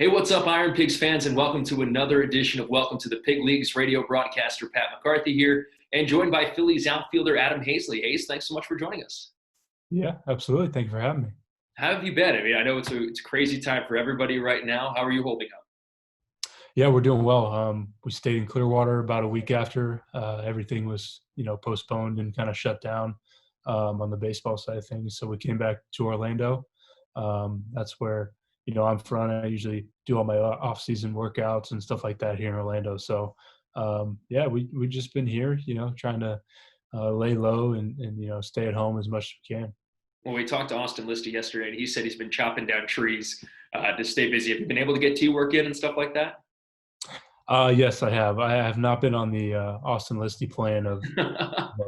Hey, what's up, IronPigs fans, and welcome to another edition of Welcome to the Pig Leagues. Radio broadcaster Pat McCarthy here, and joined by Phillies outfielder Adam Haseley. Hayes, thanks so much for joining us. Yeah, absolutely. Thank you for having me. How have you been? I mean, I know it's a crazy time for everybody right now. How are you holding up? Yeah, we're doing well. We stayed in Clearwater about a week after everything was, postponed and kind of shut down on the baseball side of things. So we came back to Orlando. That's where, I'm from. I usually do all my off-season workouts and stuff like that here in Orlando. So, yeah, we just been here, trying to lay low and stay at home as much as we can. Well, we talked to Austin Listy yesterday, and he said he's been chopping down trees to stay busy. Have you been able to get tea work in and stuff like that? Yes, I have. I have not been on the Austin Listy plan of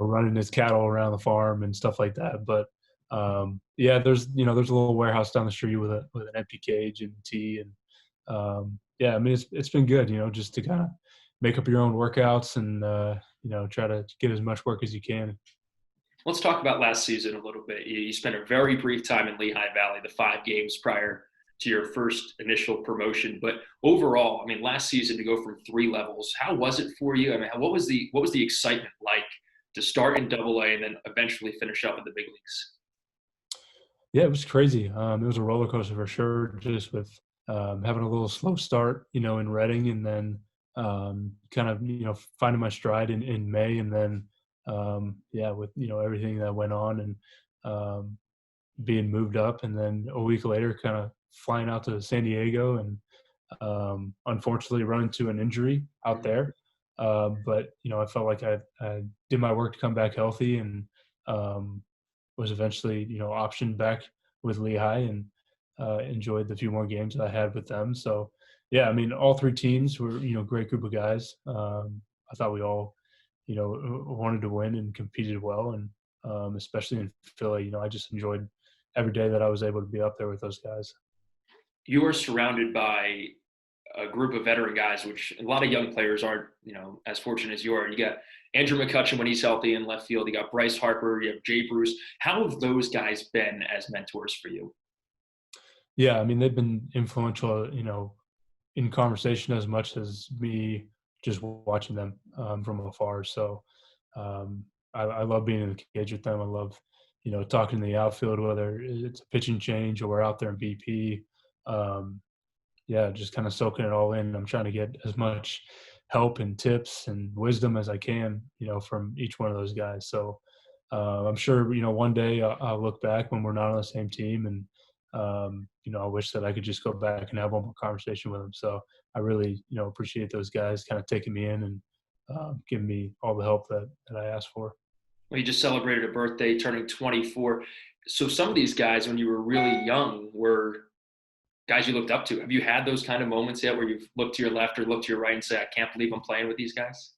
running his cattle around the farm and stuff like that. But yeah, there's a little warehouse down the street with an empty cage and tea, and yeah, I mean it's been good, just to kind of make up your own workouts and try to get as much work as you can. Let's talk about last season a little bit. You spent a very brief time in Lehigh Valley, the 5 games prior to your first initial promotion. But overall, I mean, last season to go from 3 levels, how was it for you? I mean, what was the excitement like to start in Double-A and then eventually finish up in the big leagues? Yeah, it was crazy. It was a roller coaster for sure, just with having a little slow start, in Reading, and then kind of finding my stride in May, and then yeah, with everything that went on, and being moved up, and then a week later, kind of flying out to San Diego, and unfortunately run into an injury out there. But I felt like I did my work to come back healthy, and was eventually optioned back with Lehigh, and enjoyed the few more games I had with them. So yeah, I mean, all 3 teams were great group of guys. I thought we all wanted to win and competed well, and especially in Philly, I just enjoyed every day that I was able to be up there with those guys. You are surrounded by a group of veteran guys, which a lot of young players aren't, as fortunate as you are. You got Andrew McCutchen when he's healthy in left field. You got Bryce Harper. You have Jay Bruce. How have those guys been as mentors for you? Yeah, I mean, they've been influential, in conversation as much as me just watching them from afar. So I love being in the cage with them. I love, talking in the outfield, whether it's a pitching change or we're out there in BP. Yeah, just kind of soaking it all in. I'm trying to get as much help and tips and wisdom as I can, from each one of those guys. So I'm sure, one day I'll look back when we're not on the same team, and I wish that I could just go back and have one more conversation with them. So I really, appreciate those guys kind of taking me in and giving me all the help that I asked for. Well, you just celebrated a birthday, turning 24. So some of these guys, when you were really young, were guys you looked up to. Have you had those kind of moments yet where you've looked to your left or looked to your right and say, I can't believe I'm playing with these guys?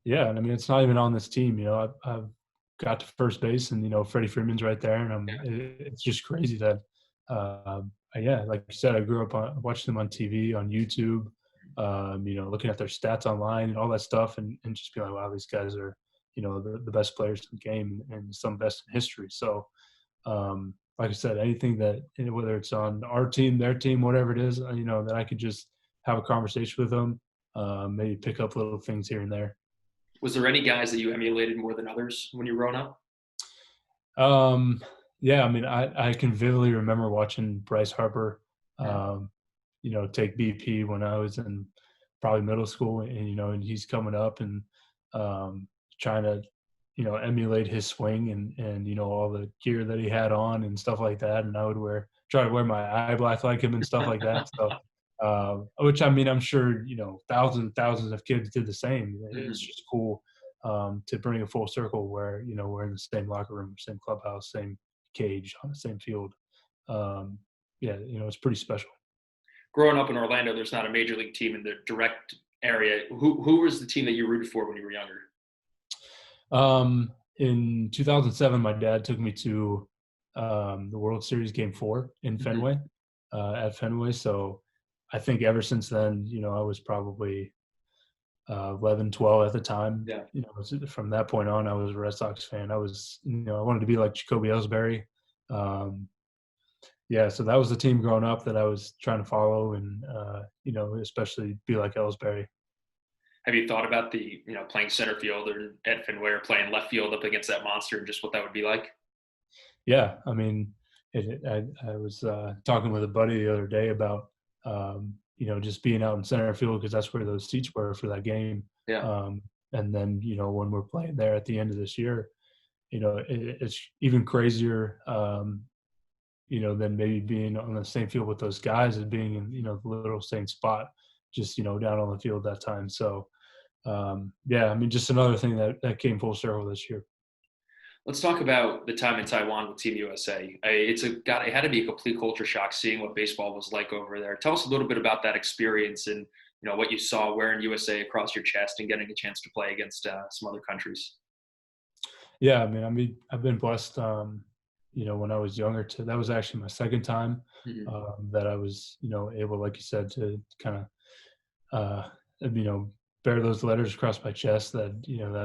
Yeah, and I mean, it's not even on this team. I've got to first base, and Freddie Freeman's right there, and Yeah. it's just crazy that, yeah, like you said, I grew up watching them on TV, on YouTube, looking at their stats online and all that stuff, and just being like, wow, these guys are, the best players in the game, and some best in history. So, like I said, anything that, whether it's on our team, their team, whatever it is, that I could just have a conversation with them, maybe pick up little things here and there. Was there any guys that you emulated more than others when you were growing up? Um, yeah, I mean, I can vividly remember watching Bryce Harper, Yeah. take BP when I was in probably middle school, and he's coming up, and trying to, emulate his swing, and all the gear that he had on and stuff like that. And I would try to wear my eye black like him and stuff like that. So, which, I mean, I'm sure, thousands and thousands of kids did the same. It's just cool to bring a full circle where, we're in the same locker room, same clubhouse, same cage, on the same field. Yeah, it's pretty special. Growing up in Orlando, there's not a major league team in the direct area. Who was the team that you rooted for when you were younger? In 2007, my dad took me to the World Series Game 4 in Fenway, at Fenway. So I think ever since then, I was probably 11, 12 at the time. Yeah. From that point on, I was a Red Sox fan. I was, I wanted to be like Jacoby Ellsbury. Yeah, so that was the team growing up that I was trying to follow and, especially be like Ellsbury. Have you thought about playing center field or at Fenway or playing left field up against that monster and just what that would be like? Yeah, I mean, I was talking with a buddy the other day about, just being out in center field because that's where those seats were for that game. Yeah. Um, and then, when we're playing there at the end of this year, it's even crazier, than maybe being on the same field with those guys and being in, the little same spot, just, down on the field that time. So, yeah, I mean, just another thing that came full circle this year. Let's talk about the time in Taiwan with Team USA. It had to be a complete culture shock seeing what baseball was like over there. Tell us a little bit about that experience and what you saw wearing USA across your chest and getting a chance to play against some other countries. Yeah, I've been blessed. When I was younger, that was actually my second time Mhm. that I was, able, like you said, to kind of, you know, bear those letters across my chest. That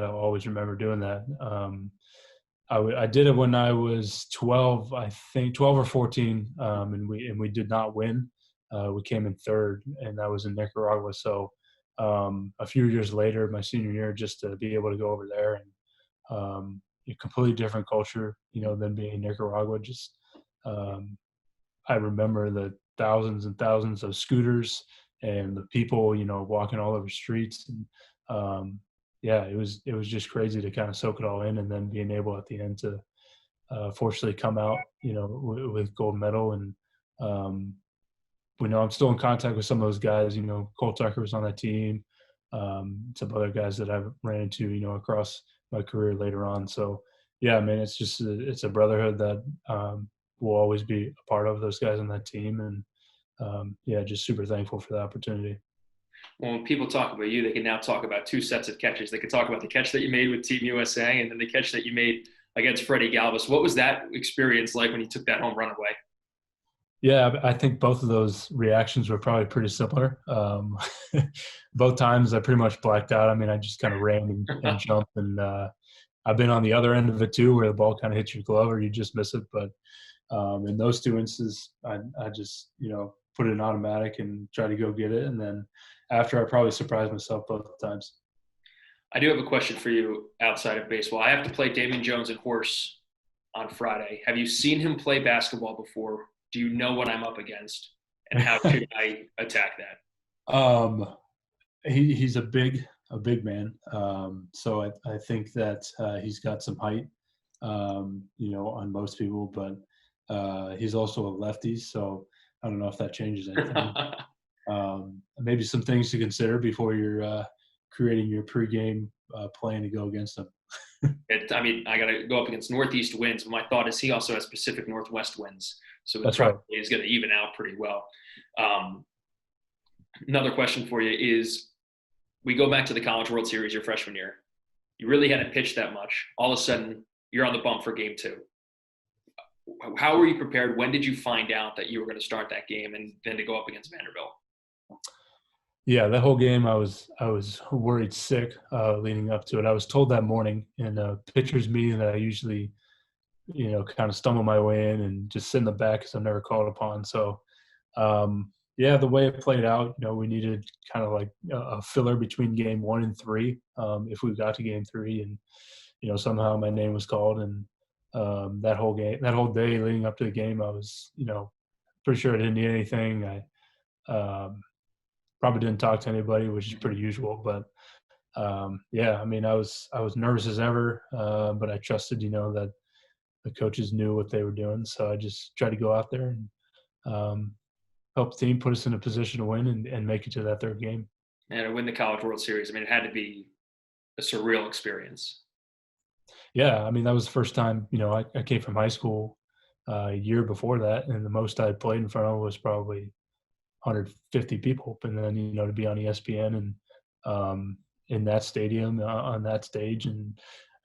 I'll always remember doing that. I did it when I was 12, I think 12 or 14, and we did not win. We came in third, and that was in Nicaragua. So a few years later, my senior year, just to be able to go over there and a completely different culture, than being in Nicaragua. Just um, I remember the thousands and thousands of scooters and the people, walking all over streets, and yeah, it was just crazy to kind of soak it all in, and then being able at the end to fortunately come out, with gold medal. And um, I'm still in contact with some of those guys. Cole Tucker was on that team. Some other guys that I've ran into, across my career later on. So yeah, I mean, it's a brotherhood that will always be a part of those guys on that team. And yeah, just super thankful for the opportunity. Well, when people talk about you, they can now talk about two sets of catches. They could talk about the catch that you made with Team USA and then the catch that you made against Freddie Galvis. What was that experience like when you took that home run away? Yeah, I think both of those reactions were probably pretty similar. Both times I pretty much blacked out. I mean, I just kind of ran and jumped, and I've been on the other end of it too, where the ball kind of hits your glove or you just miss it. But in those two instances, I just put it in automatic and try to go get it, and then after I probably surprised myself both times. I do have a question for you outside of baseball. I have to play Damon Jones and Horse on Friday. Have you seen him play basketball before? Do you know what I'm up against? And how should I attack that? um, he's a big man. So I think that he's got some height, on most people, but he's also a lefty. So I don't know if that changes anything. Maybe some things to consider before you're creating your pregame plan to go against him. I got to go up against northeast winds. But my thought is he also has Pacific Northwest winds. So it That's right. probably is going to even out pretty well. Um, Another question for you is we go back to the College World Series your freshman year. You really hadn't pitched that much. All of a sudden, you're on the bump for game two. How were you prepared? When did you find out that you were going to start that game and then to go up against Vanderbilt? Yeah, that whole game I was worried sick leading up to it. I was told that morning in a pitcher's meeting that I usually, kind of stumble my way in and just sit in the back because I'm never called upon. So, yeah, the way it played out, we needed kind of like a filler between game 1 and 3 if we got to game 3, and somehow my name was called, and that whole day leading up to the game, I was pretty sure I didn't need anything. I probably didn't talk to anybody, which is pretty usual, but yeah, I mean, I was nervous as ever, but I trusted that the coaches knew what they were doing, so I just tried to go out there and help the team, put us in a position to win and make it to that third game. And to win the College World Series, I mean, it had to be a surreal experience. Yeah, I mean, that was the first time, I came from high school a year before that, and the most I played in front of was probably 150 people. And then, to be on ESPN and in that stadium on that stage. And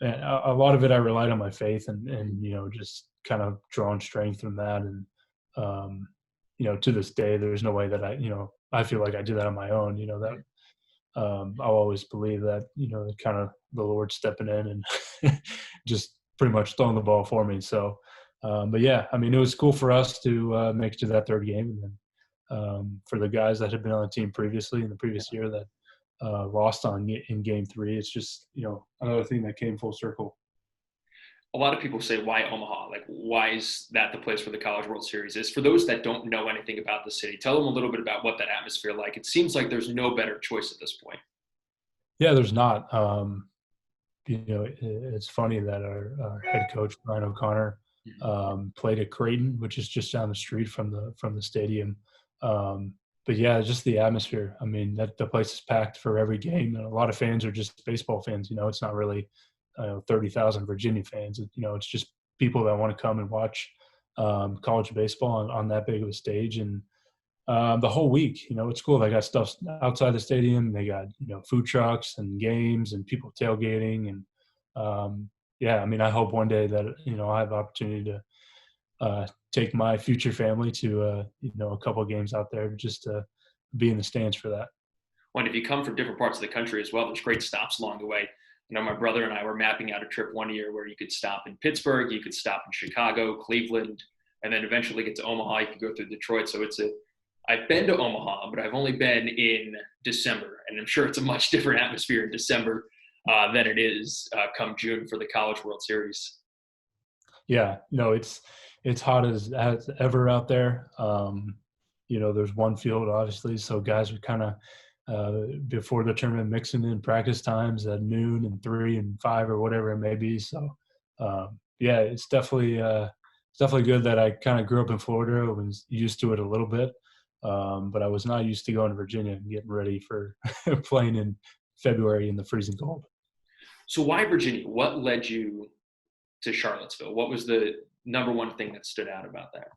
a lot of it, I relied on my faith and just kind of drawing strength from that. And, to this day, there's no way that I feel like I did that on my own, that I'll always believe that, kind of the Lord stepping in and just pretty much throwing the ball for me. So, But yeah, I mean, it was cool for us to make it to that third game, and then for the guys that had been on the team previously in the previous year that lost in Game 3, it's just another thing that came full circle. A lot of people say, why Omaha? Like, why is that the place where the College World Series is? For those that don't know anything about the city, tell them a little bit about what that atmosphere like. It seems like there's no better choice at this point. Yeah, there's not. It's funny that our head coach Brian O'Connor played at Creighton, which is just down the street from the stadium. But yeah, just the atmosphere. I mean, that the place is packed for every game, and a lot of fans are just baseball fans. It's not really 30,000 Virginia fans. It's just people that want to come and watch college baseball on that big of a stage. And the whole week, it's cool. They got stuff outside the stadium. They got food trucks and games and people tailgating. And yeah, I mean, I hope one day that I have the opportunity to take my future family to a couple of games out there just to be in the stands for that. When if you come from different parts of the country as well, there's great stops along the way. My brother and I were mapping out a trip one year where you could stop in Pittsburgh, you could stop in Chicago, Cleveland, and then eventually get to Omaha. You could go through Detroit. So I've been to Omaha, but I've only been in December, and I'm sure it's a much different atmosphere in December than it is come June for the College World Series. Yeah, it's hot as ever out there. There's one field, obviously, so guys are kind of before the tournament mixing in practice times at noon and 3 and 5 or whatever it may be. So yeah, it's definitely good that I kind of grew up in Florida. I was used to it a little bit, but I was not used to going to Virginia and getting ready for playing in February in the freezing cold. So why Virginia? What led you to Charlottesville? What was the number one thing that stood out about that?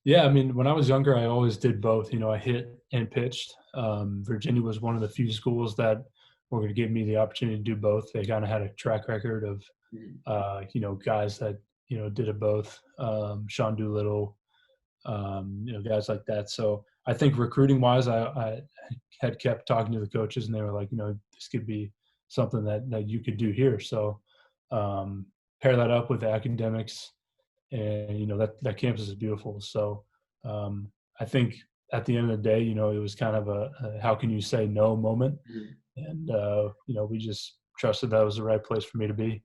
Yeah, I mean, when I was younger, I always did both. I hit and pitched. Virginia was one of the few schools that were going to give me the opportunity to do both. They kind of had a track record of, guys that, did it both. Sean Doolittle, guys like that. So I think recruiting wise, I had kept talking to the coaches and they were like, this could be something that you could do here. So pair that up with the academics, and that campus is beautiful. So I think at the end of the day, it was kind of a how can you say no moment, and we just trusted that was the right place for me to be.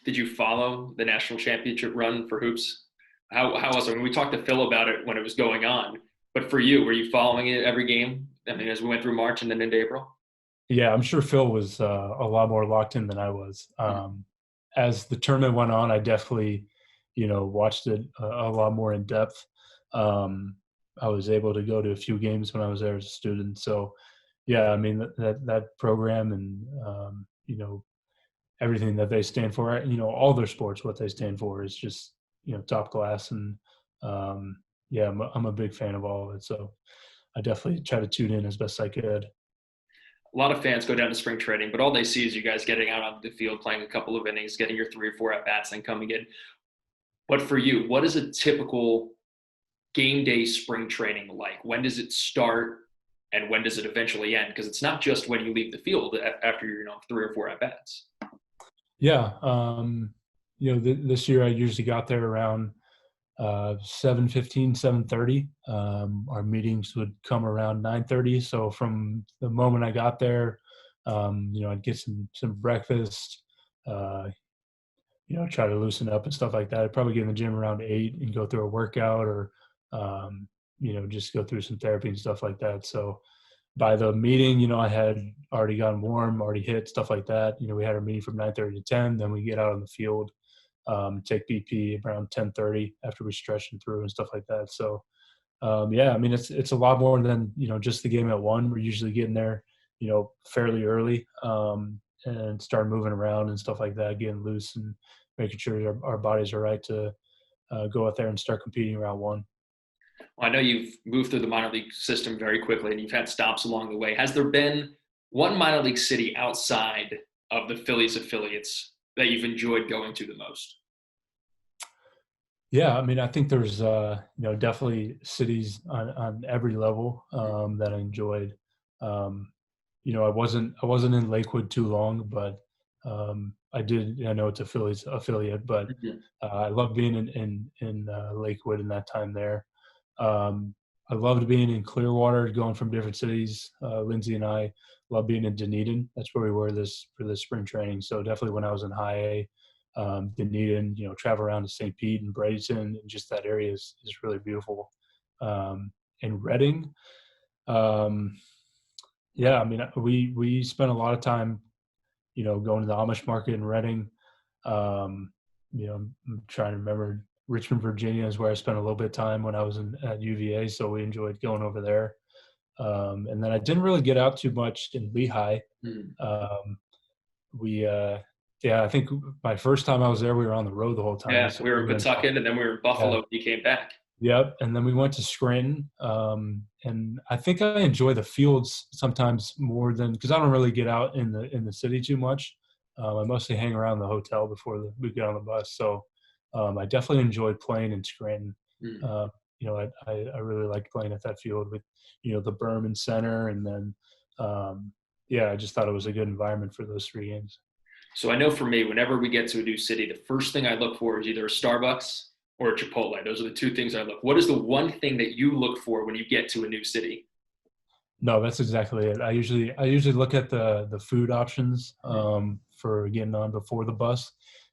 Did you follow the national championship run for hoops? How was it? When we talked to Phil about it when it was going on, but for you, were you following it every game? I mean, as we went through March and then into April. Yeah, I'm sure Phil was a lot more locked in than I was. As the tournament went on, I definitely watched it a lot more in depth. I was able to go to a few games when I was there as a student. So, yeah, I mean that program and everything that they stand for. All their sports, what they stand for is just top class. And yeah, I'm a big fan of all of it. So I definitely try to tune in as best I could. A lot of fans go down to spring training, but all they see is you guys getting out on the field, playing a couple of innings, getting your 3 or 4 at bats, and coming in. But for you, what is a typical game day spring training like? When does it start and when does it eventually end? Because it's not just when you leave the field after your 3 or 4 at bats. Yeah. This year I usually got there around 7:15, 7:30. Our meetings would come around 9:30. So from the moment I got there, I'd get some breakfast, try to loosen up and stuff like that. I'd probably get in the gym around 8 and go through a workout or, just go through some therapy and stuff like that. So by the meeting, I had already gotten warm, already hit, stuff like that. We had our meeting from 9:30 to 10. Then we get out on the field, take BP around 10:30 after we stretch and through and stuff like that. So, yeah, I mean, it's a lot more than, just the game at 1. We're usually getting there, fairly early and start moving around and stuff like that, getting loose and making sure our bodies are right to go out there and start competing around 1. Well, I know you've moved through the minor league system very quickly and you've had stops along the way. Has there been one minor league city outside of the Phillies affiliates that you've enjoyed going to the most? Yeah, I mean, I think there's definitely cities on every level that I enjoyed. I wasn't in Lakewood too long, but I did. I know it's a Phillies affiliate, but Mhm. I love being in Lakewood in that time there. Um, I loved being in Clearwater, going from different cities. Lindsay and I love being in Dunedin. That's where we were this for this spring training. So definitely when I was in high A, Dunedin, travel around to St. Pete and Bradenton, and just that area is really beautiful. And Reading, um, yeah, I mean, we spent a lot of time, going to the Amish market in Reading. Um, I'm trying to remember. Richmond, Virginia is where I spent a little bit of time when I was at UVA, so we enjoyed going over there. And then I didn't really get out too much in Lehigh. Mhm. Um, yeah, I think my first time I was there, we were on the road the whole time. Yeah, So we were we in went, Pawtucket, and then we were in yeah, Buffalo when you came back. yep. And then we went to Scranton. And I think I enjoy the fields sometimes more than, because I don't really get out in the city too much. I mostly hang around the hotel before we get on the bus. So I definitely enjoyed playing in Scranton. Mhm. Uh, I really liked playing at that field with, the Berman Center. And then, yeah, I just thought it was a good environment for those 3 games. So I know for me, whenever we get to a new city, the first thing I look for is either a Starbucks or a Chipotle. Those are the two things I look. What is the one thing that you look for when you get to a new city? No, that's exactly it. I usually look at the food options for getting on before the bus,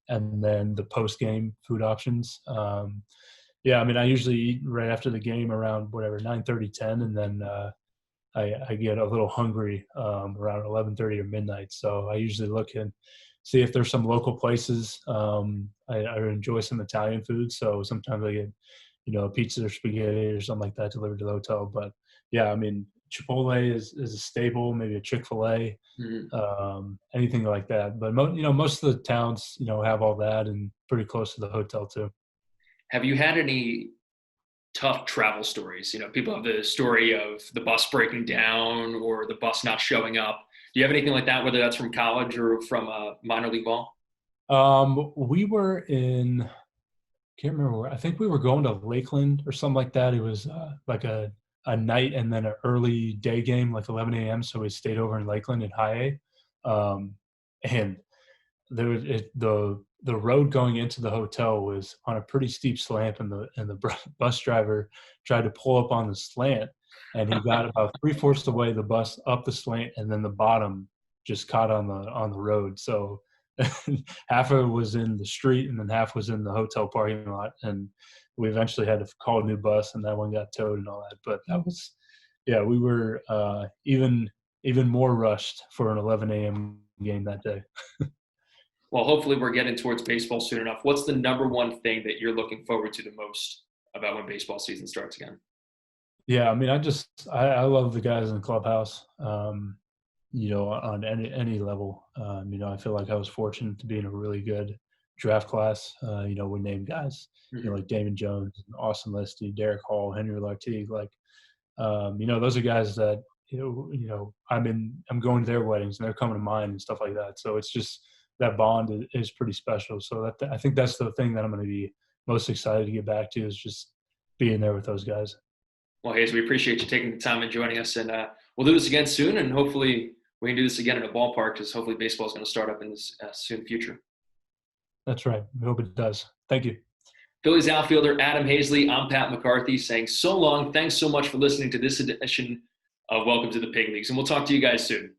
and then the post game food options. Yeah, I mean, I usually eat right after the game around whatever 9:30, 10, and then I get a little hungry around 11:30 or midnight. So I usually look and see if there's some local places. I enjoy some Italian food, so sometimes I get a pizza or spaghetti or something like that delivered to the hotel. But yeah, I mean, Chipotle is a staple, maybe a Chick-fil-A, Mhm. anything like that. But most of the towns have all that and pretty close to the hotel too. Have you had any tough travel stories? People have the story of the bus breaking down or the bus not showing up. Do you have anything like that, whether that's from college or from minor league ball? We were in, can't remember where. I think we were going to Lakeland or something like that. It was like a night and then an early day game, like 11 a.m. So we stayed over in Lakeland in high A. And there was the road going into the hotel was on a pretty steep slant, and the bus driver tried to pull up on the slant, and he got about three-fourths the way the bus up the slant, and then the bottom just caught on the road. So half of it was in the street, and then half was in the hotel parking lot, and we eventually had to call a new bus, and that one got towed and all that. But that was, yeah, we were even more rushed for an 11 a.m. game that day. Well, hopefully we're getting towards baseball soon enough. What's the number one thing that you're looking forward to the most about when baseball season starts again? Yeah, I mean, I love the guys in the clubhouse. On any level. I feel like I was fortunate to be in a really good draft class. We named guys, Mhm. like Damon Jones, Austin Listy, Derek Hall, Henry Lartigue. Like, those are guys that I'm going to their weddings and they're coming to mine and stuff like that. So it's just that bond is pretty special. So I think that's the thing that I'm going to be most excited to get back to is just being there with those guys. Well, Hayes, we appreciate you taking the time and joining us, and we'll do this again soon, and hopefully we can do this again in a ballpark because hopefully baseball is going to start up in this soon future. That's right. We hope it does. Thank you. Phillies outfielder Adam Haseley, I'm Pat McCarthy saying so long. Thanks so much for listening to this edition of Welcome to the Pig Leagues, and we'll talk to you guys soon.